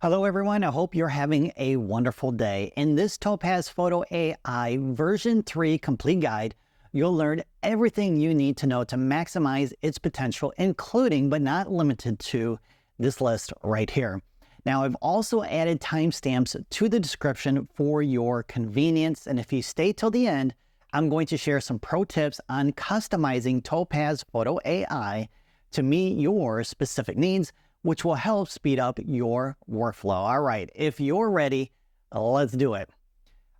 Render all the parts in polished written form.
Hello everyone, I hope you're having a wonderful day. In this Topaz Photo AI version 3 complete guide, you'll learn everything you need to know to maximize its potential, including but not limited to this list right here. Now, I've also added timestamps to the description for your convenience, and if you stay till the end, I'm going to share some pro tips on customizing Topaz Photo AI to meet your specific needs, which will help speed up your workflow. All right, if you're ready, let's do it.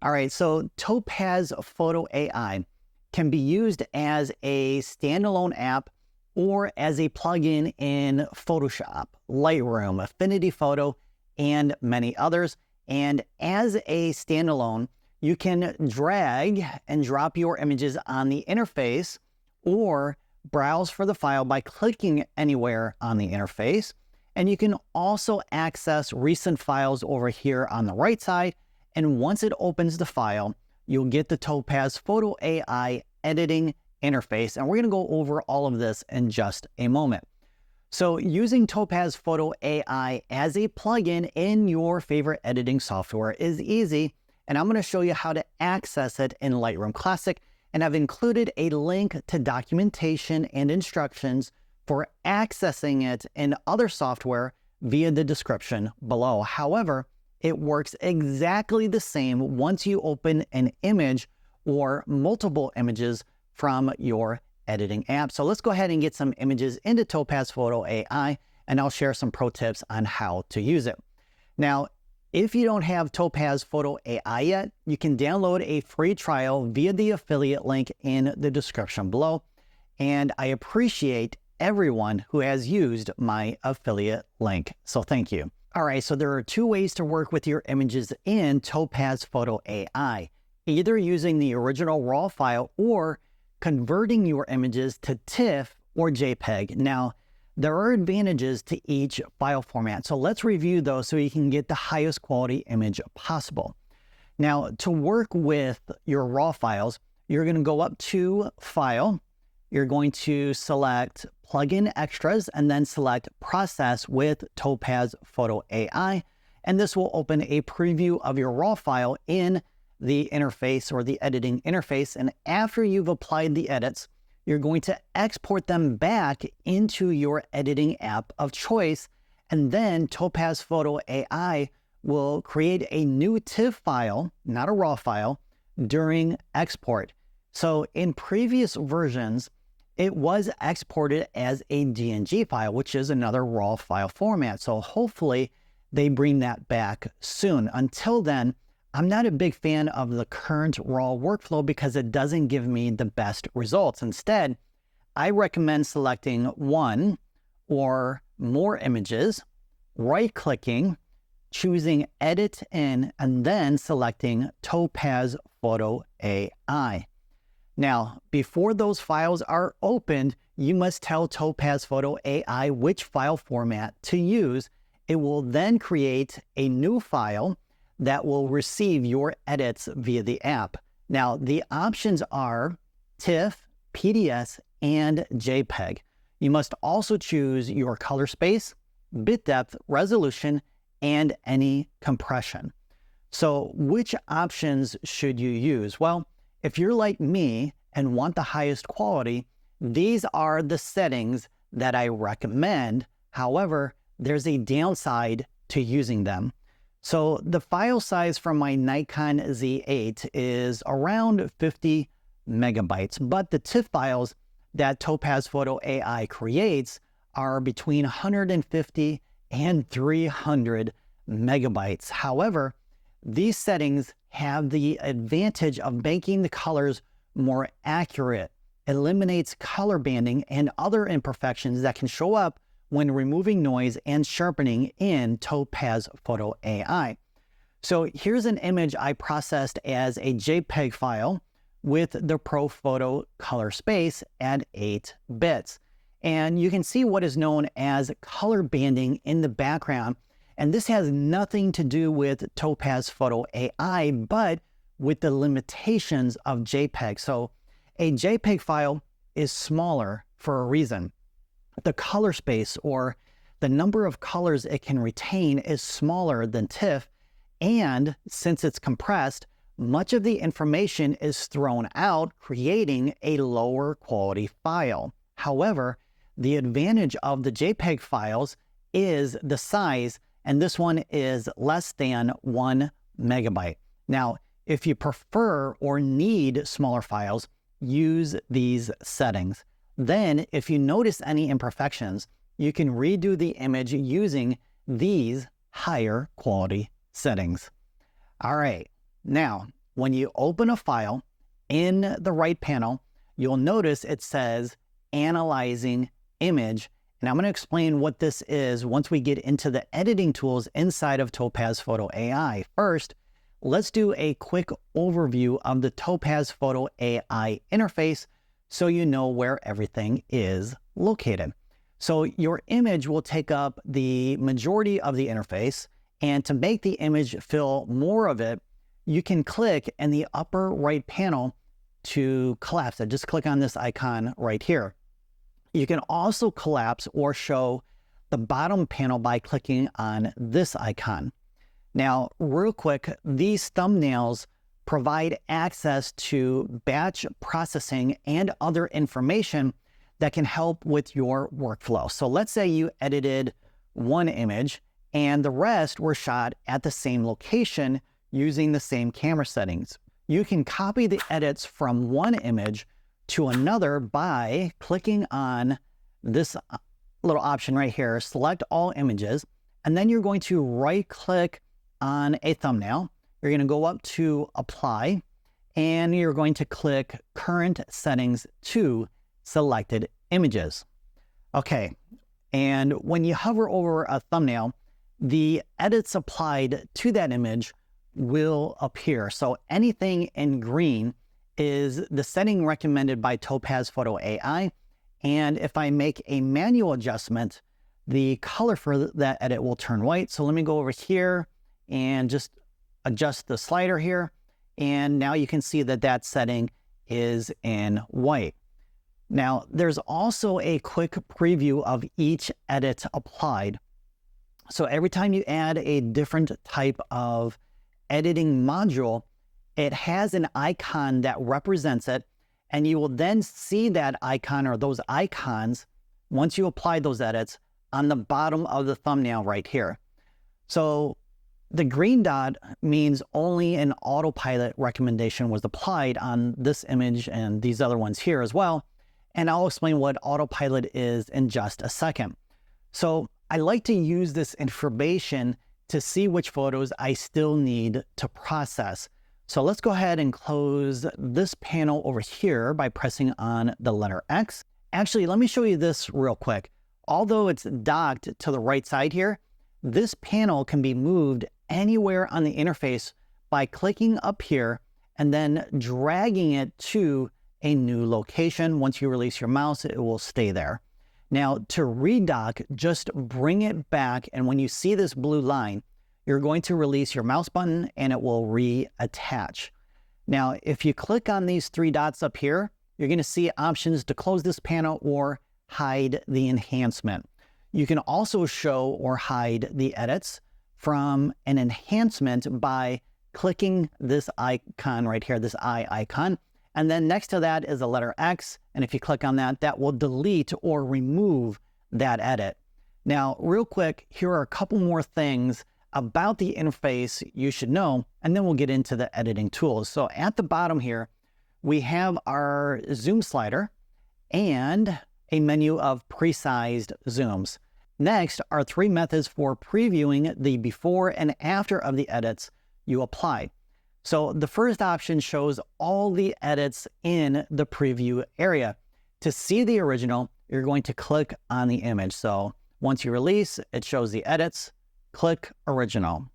All right, so Topaz Photo AI can be used as a standalone app or as a plugin in Photoshop, Lightroom, Affinity Photo, and many others. And as a standalone, you can drag and drop your images on the interface or browse for the file by clicking anywhere on the interface. And you can also access recent files over here on the right side. And once it opens the file, you'll get the Topaz Photo AI editing interface. And we're going to go over all of this in just a moment. So using Topaz Photo AI as a plugin in your favorite editing software is easy. And I'm going to show you how to access it in Lightroom Classic. And I've included a link to documentation and instructions for accessing it in other software via the description below. However, it works exactly the same once you open an image or multiple images from your editing app. So let's go ahead and get some images into Topaz Photo AI, and I'll share some pro tips on how to use it. Now, if you don't have Topaz Photo AI yet, you can download a free trial via the affiliate link in the description below. And I appreciate everyone who has used my affiliate link, so thank you. All right, so there are two ways to work with your images in Topaz Photo AI, either using the original RAW file or converting your images to TIFF or JPEG. Now, there are advantages to each file format, so let's review those so you can get the highest quality image possible. Now, to work with your RAW files, you're going to go up to File, you're going to select Plugin Extras, and then select Process with Topaz Photo AI. And this will open a preview of your RAW file in the interface or the editing interface. And after you've applied the edits, you're going to export them back into your editing app of choice. And then Topaz Photo AI will create a new TIFF file, not a RAW file, during export. So in previous versions, it was exported as a DNG file, which is another RAW file format. So hopefully they bring that back soon. Until then, I'm not a big fan of the current RAW workflow because it doesn't give me the best results. Instead, I recommend selecting one or more images, right-clicking, choosing Edit In, and then selecting Topaz Photo AI. Now, before those files are opened, you must tell Topaz Photo AI which file format to use. It will then create a new file that will receive your edits via the app. Now, the options are TIFF, PDS, and JPEG. You must also choose your color space, bit depth, resolution, and any compression. So which options should you use? Well, if you're like me and want the highest quality, these are the settings that I recommend. However, there's a downside to using them. So the file size from my Nikon Z8 is around 50 megabytes, but the TIFF files that Topaz Photo AI creates are between 150 and 300 megabytes. However, these settings have the advantage of making the colors more accurate, eliminates color banding and other imperfections that can show up when removing noise and sharpening in Topaz Photo AI. So here's an image I processed as a JPEG file with the Pro Photo color space at 8 bits. And you can see what is known as color banding in the background. And this has nothing to do with Topaz Photo AI, but with the limitations of JPEG. So a JPEG file is smaller for a reason. The color space or the number of colors it can retain is smaller than TIFF, and since it's compressed, much of the information is thrown out, creating a lower quality file. However, the advantage of the JPEG files is the size, and this one is less than 1 megabyte. Now, if you prefer or need smaller files, use these settings. Then, if you notice any imperfections, you can redo the image using these higher quality settings. All right, now, when you open a file in the right panel, you'll notice it says Analyzing Image, and I'm going to explain what this is once we get into the editing tools inside of Topaz Photo AI. First, let's do a quick overview of the Topaz Photo AI interface so you know where everything is located. So your image will take up the majority of the interface, and to make the image fill more of it, you can click in the upper right panel to collapse it. Just click on this icon right here. You can also collapse or show the bottom panel by clicking on this icon. Now, real quick, these thumbnails provide access to batch processing and other information that can help with your workflow. So let's say you edited one image and the rest were shot at the same location using the same camera settings. You can copy the edits from one image to another by clicking on this little option right here, select all images, and then you're going to right-click on a thumbnail. You're going to go up to Apply, and you're going to click Current Settings to Selected Images. Okay, and when you hover over a thumbnail, the edits applied to that image will appear. So anything in green is the setting recommended by Topaz Photo AI. And if I make a manual adjustment, the color for that edit will turn white. So let me go over here and just adjust the slider here. And now you can see that that setting is in white. Now, there's also a quick preview of each edit applied. So every time you add a different type of editing module, it has an icon that represents it, and you will then see that icon or those icons once you apply those edits on the bottom of the thumbnail right here. So the green dot means only an autopilot recommendation was applied on this image and these other ones here as well. And I'll explain what autopilot is in just a second. So I like to use this information to see which photos I still need to process. So let's go ahead and close this panel over here by pressing on the letter X. Actually, let me show you this real quick. Although it's docked to the right side here, this panel can be moved anywhere on the interface by clicking up here and then dragging it to a new location. Once you release your mouse, it will stay there. Now, to redock, just bring it back, and when you see this blue line, you're going to release your mouse button and it will reattach. Now, if you click on these three dots up here, you're going to see options to close this panel or hide the enhancement. You can also show or hide the edits from an enhancement by clicking this icon right here, this eye icon. And then next to that is a letter X. And if you click on that, that will delete or remove that edit. Now, real quick, here are a couple more things about the interface you should know, and then we'll get into the editing tools. So at the bottom here, we have our zoom slider and a menu of pre-sized zooms. Next are three methods for previewing the before and after of the edits you applied. So the first option shows all the edits in the preview area. To see the original, you're going to click on the image. So once you release, it shows the edits, click original.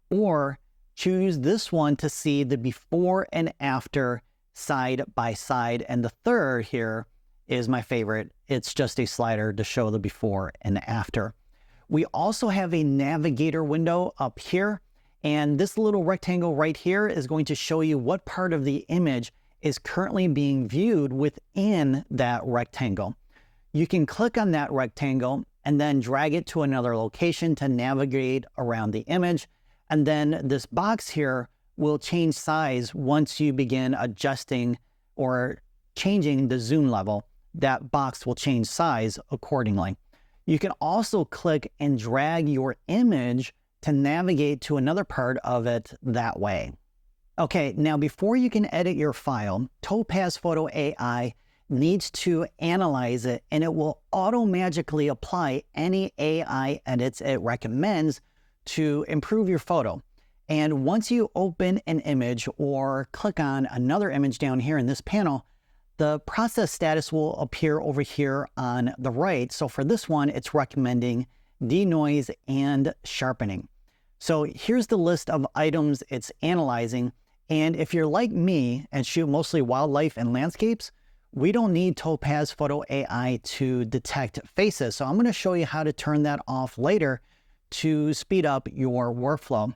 Or choose this one to see the before and after side by side. And the third here is my favorite. It's just a slider to show the before and after. We also have a navigator window up here. And this little rectangle right here is going to show you what part of the image is currently being viewed within that rectangle. You can click on that rectangle and then drag it to another location to navigate around the image. And then this box here will change size once you begin adjusting or changing the zoom level. That box will change size accordingly. You can also click and drag your image to navigate to another part of it that way. Okay, now before you can edit your file, Topaz Photo AI needs to analyze it, and it will auto-magically apply any AI edits it recommends to improve your photo. And once you open an image or click on another image down here in this panel, the process status will appear over here on the right. So for this one, it's recommending denoise and sharpening. So here's the list of items it's analyzing. And if you're like me and shoot mostly wildlife and landscapes, we don't need Topaz Photo AI to detect faces. So I'm going to show you how to turn that off later to speed up your workflow.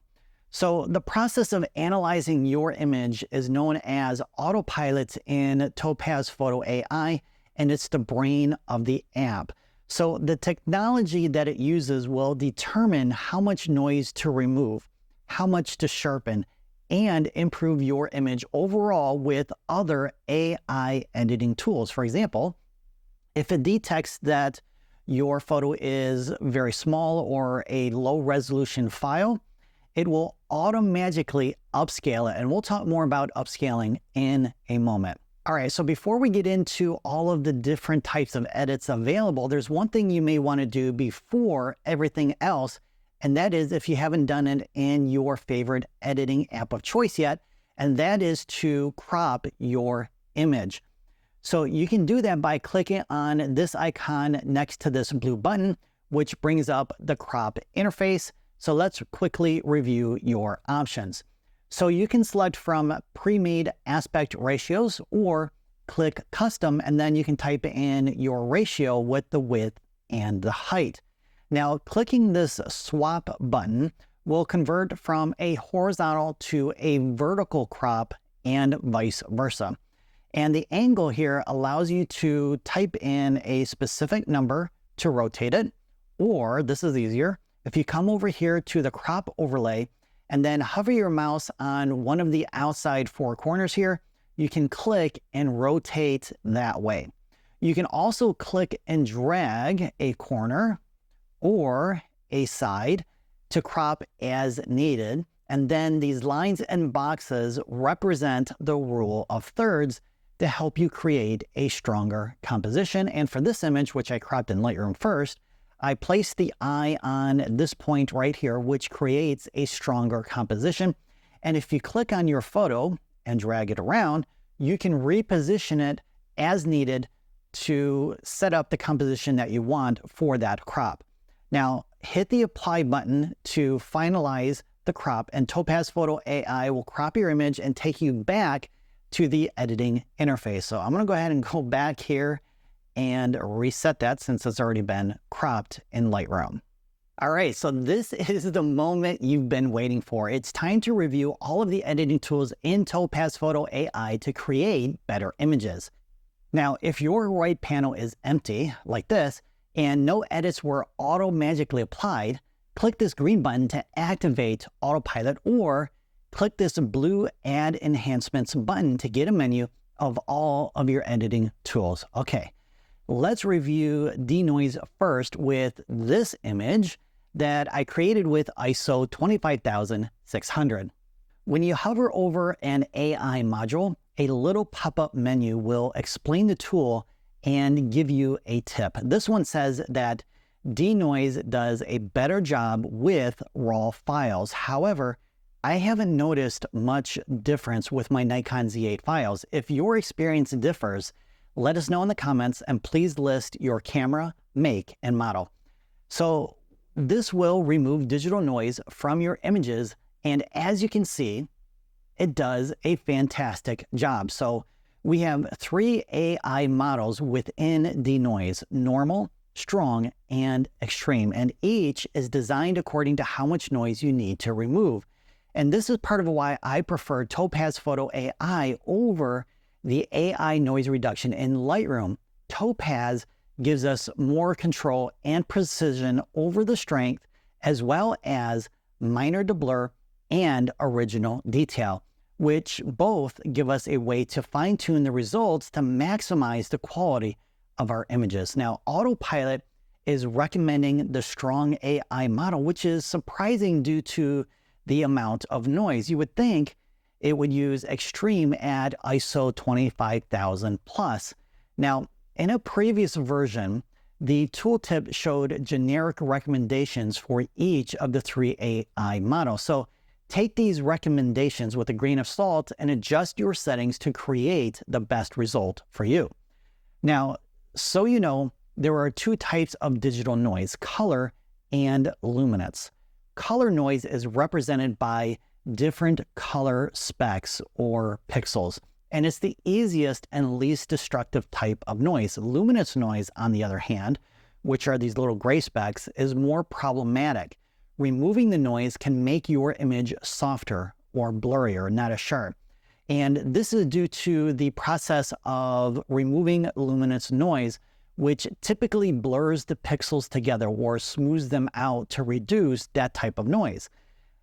So the process of analyzing your image is known as Autopilot in Topaz Photo AI, and it's the brain of the app. So the technology that it uses will determine how much noise to remove, how much to sharpen, and improve your image overall with other AI editing tools. For example, if it detects that your photo is very small or a low resolution file, it will automatically upscale it. And we'll talk more about upscaling in a moment. All right, so before we get into all of the different types of edits available, there's one thing you may want to do before everything else, and that is if you haven't done it in your favorite editing app of choice yet, and that is to crop your image. So you can do that by clicking on this icon next to this blue button, which brings up the crop interface. So let's quickly review your options. So you can select from pre-made aspect ratios or click custom, and then you can type in your ratio with the width and the height. Now, clicking this swap button will convert from a horizontal to a vertical crop and vice versa. And the angle here allows you to type in a specific number to rotate it, or this is easier. If you come over here to the crop overlay and then hover your mouse on one of the outside four corners here, you can click and rotate that way. You can also click and drag a corner or a side to crop as needed. And then these lines and boxes represent the rule of thirds to help you create a stronger composition. And for this image, which I cropped in Lightroom first, I placed the eye on this point right here, which creates a stronger composition. And if you click on your photo and drag it around, you can reposition it as needed to set up the composition that you want for that crop. Now, hit the apply button to finalize the crop, and Topaz Photo AI will crop your image and take you back to the editing interface. So I'm going to go ahead and go back here and reset that since it's already been cropped in Lightroom. All right, so this is the moment you've been waiting for. It's time to review all of the editing tools in Topaz Photo AI to create better images. Now, if your right panel is empty, like this, and no edits were auto-magically applied, click this green button to activate Autopilot, or click this blue Add Enhancements button to get a menu of all of your editing tools. Okay. Let's review Denoise first with this image that I created with ISO 25600. When you hover over an AI module, a little pop-up menu will explain the tool and give you a tip. This one says that Denoise does a better job with raw files. However, I haven't noticed much difference with my Nikon Z8 files. If your experience differs, let us know in the comments, and please list your camera, make, and model. So this will remove digital noise from your images, and as you can see, it does a fantastic job. So we have 3 AI models within Denoise: normal, strong, and extreme, and each is designed according to how much noise you need to remove. And this is part of why I prefer Topaz Photo AI over the AI noise reduction in Lightroom. Topaz gives us more control and precision over the strength, as well as minor deblur and original detail, which both give us a way to fine-tune the results to maximize the quality of our images. Now, Autopilot is recommending the strong AI model, which is surprising due to the amount of noise. You would think it would use extreme at ISO 25000 plus. Now, in a previous version, the tooltip showed generic recommendations for each of the 3 AI models. So take these recommendations with a grain of salt and adjust your settings to create the best result for you. Now, so you know, there are 2 types of digital noise, color and luminance. Color noise is represented by different color specks or pixels, and it's the easiest and least destructive type of noise. Luminance noise, on the other hand, which are these little gray specks, is more problematic. Removing the noise can make your image softer or blurrier, not as sharp. And this is due to the process of removing luminance noise, which typically blurs the pixels together or smooths them out to reduce that type of noise.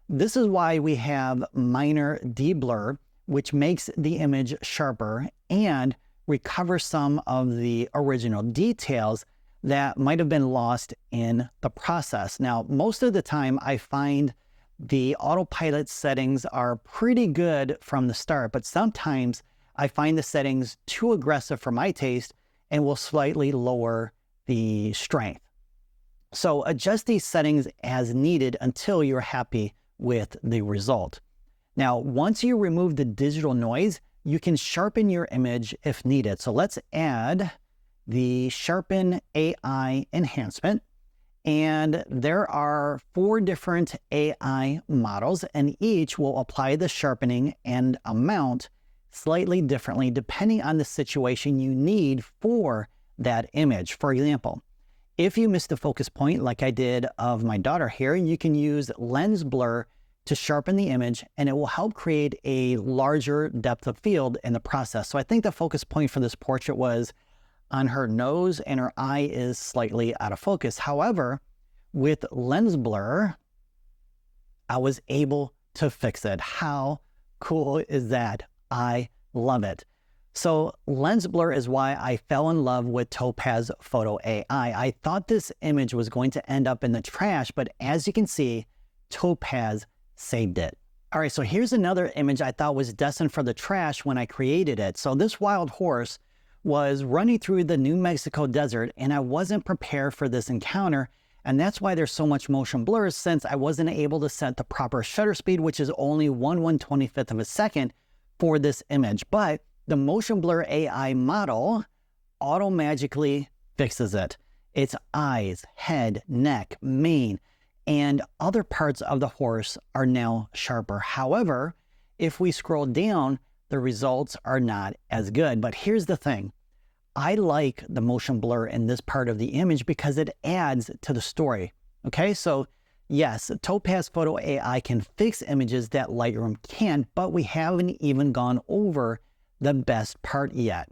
This is why we have minor deblur, which makes the image sharper and recovers some of the original details that might have been lost in the process. Now, most of the time I find the Autopilot settings are pretty good from the start, but sometimes I find the settings too aggressive for my taste and will slightly lower the strength. So adjust these settings as needed until you're happy with the result. Now, once you remove the digital noise, you can sharpen your image if needed. So let's add the Sharpen AI enhancement. And there are 4 different AI models, and each will apply the sharpening and amount slightly differently depending on the situation you need for that image. For example, if you missed a focus point like I did of my daughter here, you can use lens blur to sharpen the image, and it will help create a larger depth of field in the process. So I think the focus point for this portrait was on her nose, and her eye is slightly out of focus. However, with lens blur, I was able to fix it. How cool is that? I love it. So lens blur is why I fell in love with Topaz Photo AI. I thought this image was going to end up in the trash, but as you can see, Topaz saved it. All right, so here's another image I thought was destined for the trash when I created it. So this wild horse was running through the New Mexico desert, and I wasn't prepared for this encounter, and that's why there's so much motion blur, since I wasn't able to set the proper shutter speed, which is only 1/125th of a second for this image. But the motion blur AI model auto-magically fixes it. Its eyes, head, neck, mane, and other parts of the horse are now sharper. However, if we scroll down, the results are not as good. But here's the thing. I like the motion blur in this part of the image because it adds to the story. Okay, so yes, Topaz Photo AI can fix images that Lightroom can't, but we haven't even gone over the best part yet.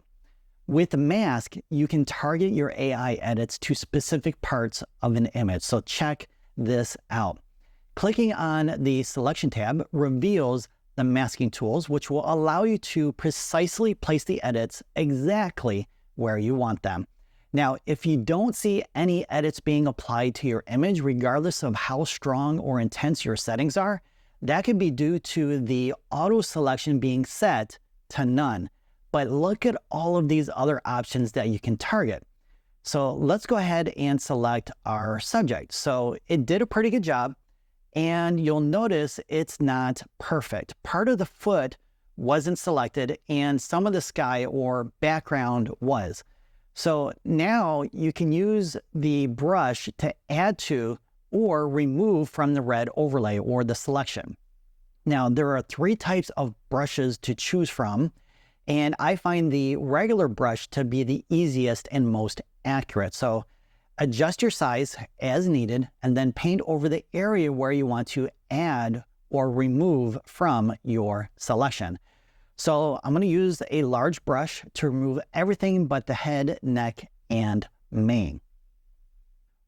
With the mask, you can target your AI edits to specific parts of an image. So check this out. Clicking on the selection tab reveals the masking tools, which will allow you to precisely place the edits exactly where you want them. Now, if you don't see any edits being applied to your image, regardless of how strong or intense your settings are, that could be due to the auto selection being set to none. But look at all of these other options that you can target. So let's go ahead and select our subject. So it did a pretty good job, and you'll notice it's not perfect. Part of the foot wasn't selected, and some of the sky or background was. So now you can use the brush to add to or remove from the red overlay or the selection. Now, there are 3 types of brushes to choose from, and I find the regular brush to be the easiest and most accurate. So adjust your size as needed, and then paint over the area where you want to add or remove from your selection. So I'm going to use a large brush to remove everything but the head, neck, and main.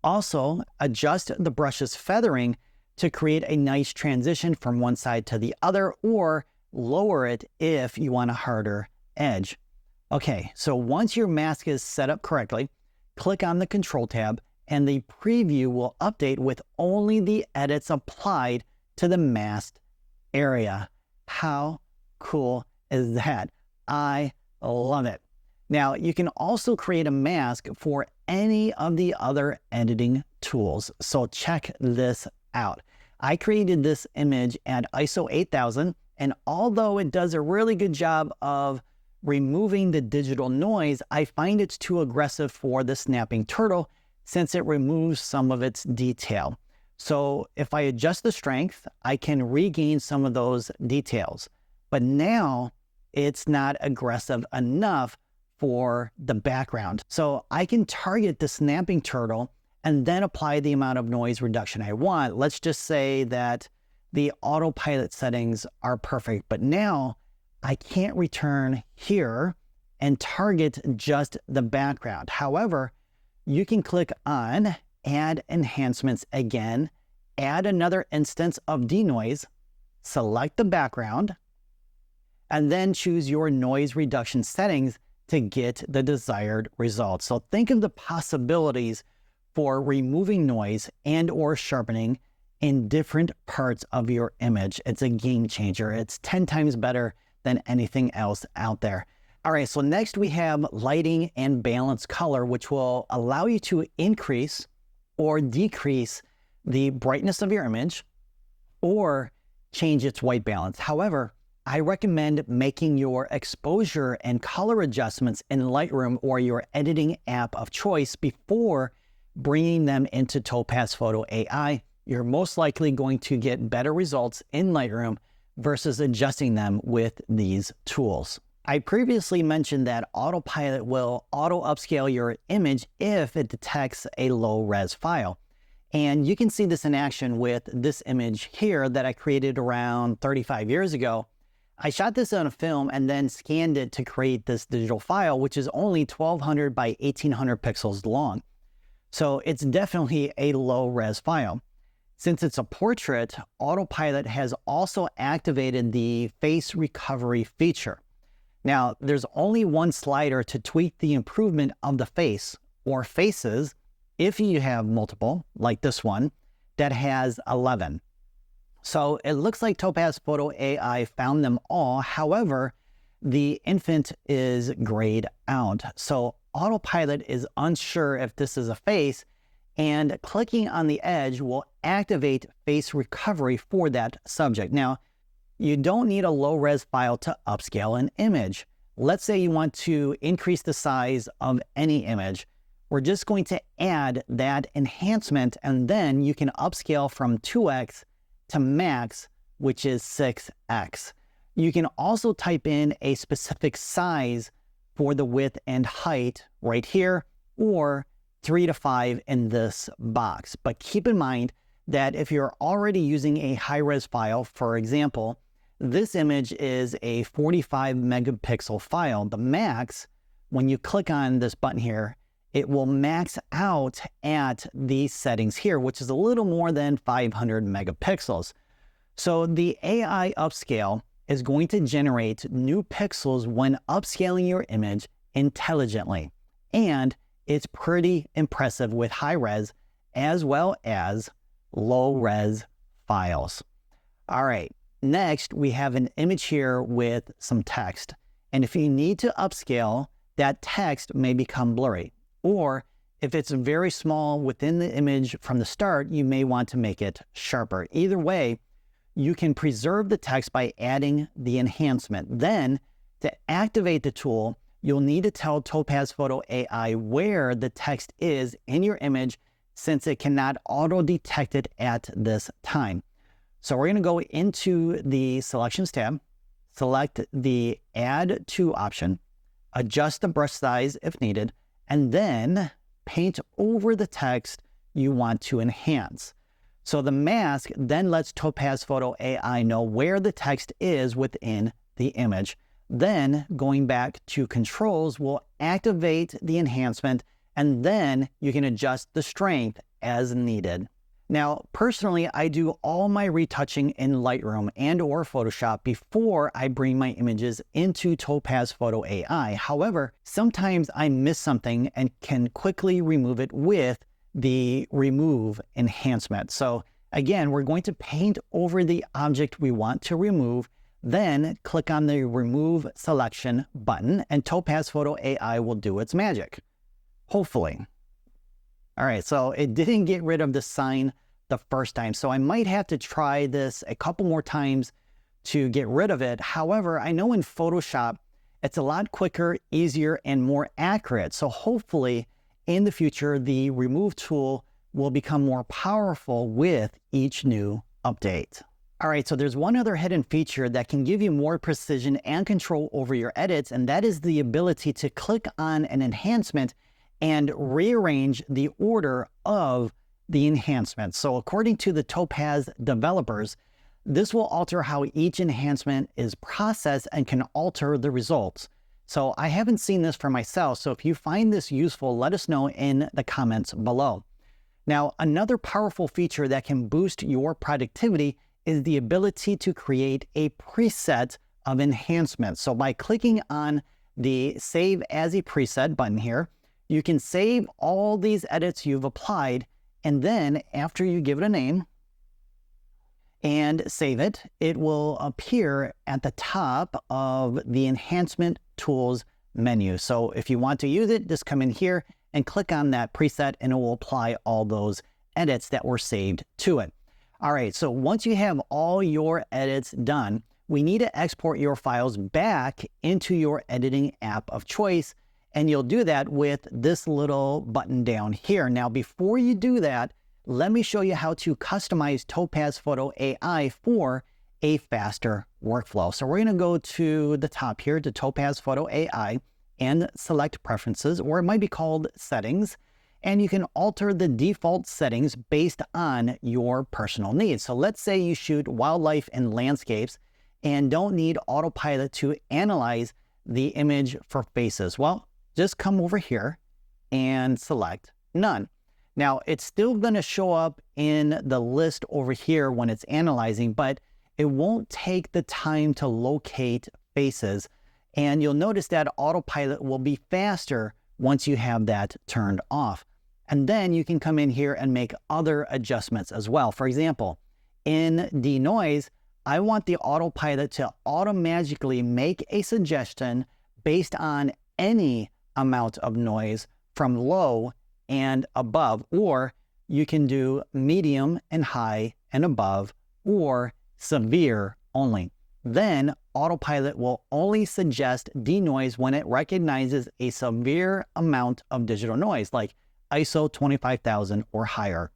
Also, adjust the brush's feathering to create a nice transition from one side to the other, or lower it if you want a harder edge. Okay, so once your mask is set up correctly, click on the Control tab and the preview will update with only the edits applied to the masked area. How cool is that? I love it. Now, you can also create a mask for any of the other editing tools. So check this out. I created this image at ISO 8000, and although it does a really good job of removing the digital noise, I find it's too aggressive for the snapping turtle since it removes some of its detail. So if I adjust the strength, I can regain some of those details. But now it's not aggressive enough for the background. So I can target the snapping turtle and then apply the amount of noise reduction I want. Let's just say that the autopilot settings are perfect, but now I can't return here and target just the background. However, you can click on Add Enhancements again, add another instance of Denoise, select the background, and then choose your noise reduction settings to get the desired result. So think of the possibilities for removing noise and or sharpening in different parts of your image. It's a game changer. It's 10 times better than anything else out there. All right, so next we have lighting and balance color, which will allow you to increase or decrease the brightness of your image or change its white balance. However, I recommend making your exposure and color adjustments in Lightroom or your editing app of choice before bringing them into Topaz Photo AI. You're most likely going to get better results in Lightroom versus adjusting them with these tools. I previously mentioned that Autopilot will auto-upscale your image if it detects a low-res file. And you can see this in action with this image here that I created around 35 years ago. I shot this on a film and then scanned it to create this digital file, which is only 1200 by 1800 pixels long. So it's definitely a low-res file. Since it's a portrait, Autopilot has also activated the face recovery feature. Now, there's only one slider to tweak the improvement of the face or faces if you have multiple, like this one, that has 11. So it looks like Topaz Photo AI found them all. However, the infant is grayed out. So Autopilot is unsure if this is a face, and clicking on the edge will activate face recovery for that subject. Now, you don't need a low-res file to upscale an image. Let's say you want to increase the size of any image. We're just going to add that enhancement, and then you can upscale from 2x to max, which is 6x. You can also type in a specific size for the width and height right here, or 3 to 5 in this box. But keep in mind that if you're already using a high-res file, for example, this image is a 45 megapixel file. The max, when you click on this button here, it will max out at these settings here, which is a little more than 500 megapixels. So the AI upscale is going to generate new pixels when upscaling your image intelligently. And it's pretty impressive with high-res as well as low-res files. All right, next we have an image here with some text. And if you need to upscale, that text may become blurry. Or if it's very small within the image from the start, you may want to make it sharper. Either way, you can preserve the text by adding the enhancement. Then, to activate the tool, you'll need to tell Topaz Photo AI where the text is in your image, since it cannot auto-detect it at this time. So we're going to go into the Selections tab, select the Add To option, adjust the brush size if needed, and then paint over the text you want to enhance. So the mask then lets Topaz Photo AI know where the text is within the image. Then going back to controls will activate the enhancement and then you can adjust the strength as needed. Now, personally, I do all my retouching in Lightroom and or Photoshop before I bring my images into Topaz Photo AI. However, sometimes I miss something and can quickly remove it with the remove enhancement. So again, we're going to paint over the object we want to remove, then click on the remove selection button and Topaz Photo AI will do its magic. Hopefully. All right, so it didn't get rid of the sign the first time, so I might have to try this a couple more times to get rid of it. However, I know in Photoshop, it's a lot quicker, easier, and more accurate. So hopefully in the future, the remove tool will become more powerful with each new update. All right, so there's one other hidden feature that can give you more precision and control over your edits, and that is the ability to click on an enhancement and rearrange the order of the enhancement. So according to the Topaz developers, this will alter how each enhancement is processed and can alter the results. So I haven't seen this for myself, so if you find this useful, let us know in the comments below. Now, another powerful feature that can boost your productivity is the ability to create a preset of enhancements. So by clicking on the Save as a Preset button here, you can save all these edits you've applied, and then after you give it a name and save it, it will appear at the top of the Enhancement Tools menu. So if you want to use it, just come in here and click on that preset and it will apply all those edits that were saved to it. All right, so once you have all your edits done, we need to export your files back into your editing app of choice, and you'll do that with this little button down here. Now, before you do that, let me show you how to customize Topaz Photo AI for a faster workflow. So we're gonna go to the top here to Topaz Photo AI and select Preferences, or it might be called Settings, and you can alter the default settings based on your personal needs. So let's say you shoot wildlife and landscapes and don't need Autopilot to analyze the image for faces. Well, just come over here and select None. Now, it's still going to show up in the list over here when it's analyzing, but it won't take the time to locate faces. And you'll notice that Autopilot will be faster once you have that turned off. And then you can come in here and make other adjustments as well. For example, in Denoise, I want the Autopilot to automatically make a suggestion based on any amount of noise from low and above, or you can do medium and high and above, or severe only. Then Autopilot will only suggest denoise when it recognizes a severe amount of digital noise, like ISO 25,000 or higher.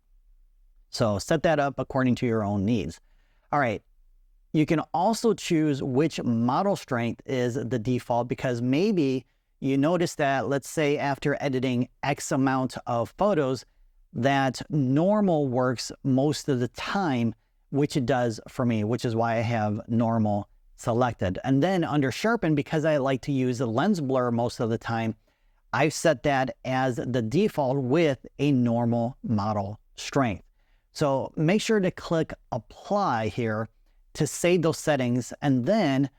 So set that up according to your own needs. All right. You can also choose which model strength is the default, because maybe you notice that, let's say after editing X amount of photos, that normal works most of the time, which it does for me, which is why I have normal selected. And then under Sharpen, because I like to use the lens blur most of the time, I've set that as the default with a normal model strength. So make sure to click Apply here to save those settings. And then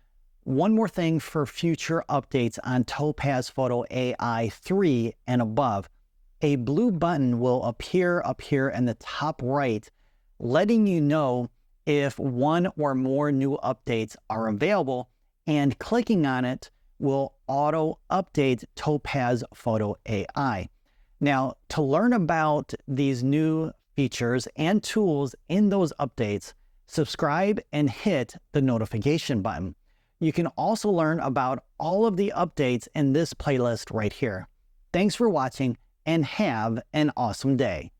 one more thing for future updates on Topaz Photo AI 3 and above, a blue button will appear up here in the top right, letting you know if one or more new updates are available, and clicking on it will auto update Topaz Photo AI. Now, to learn about these new features and tools in those updates, subscribe and hit the notification button. You can also learn about all of the updates in this playlist right here. Thanks for watching and have an awesome day.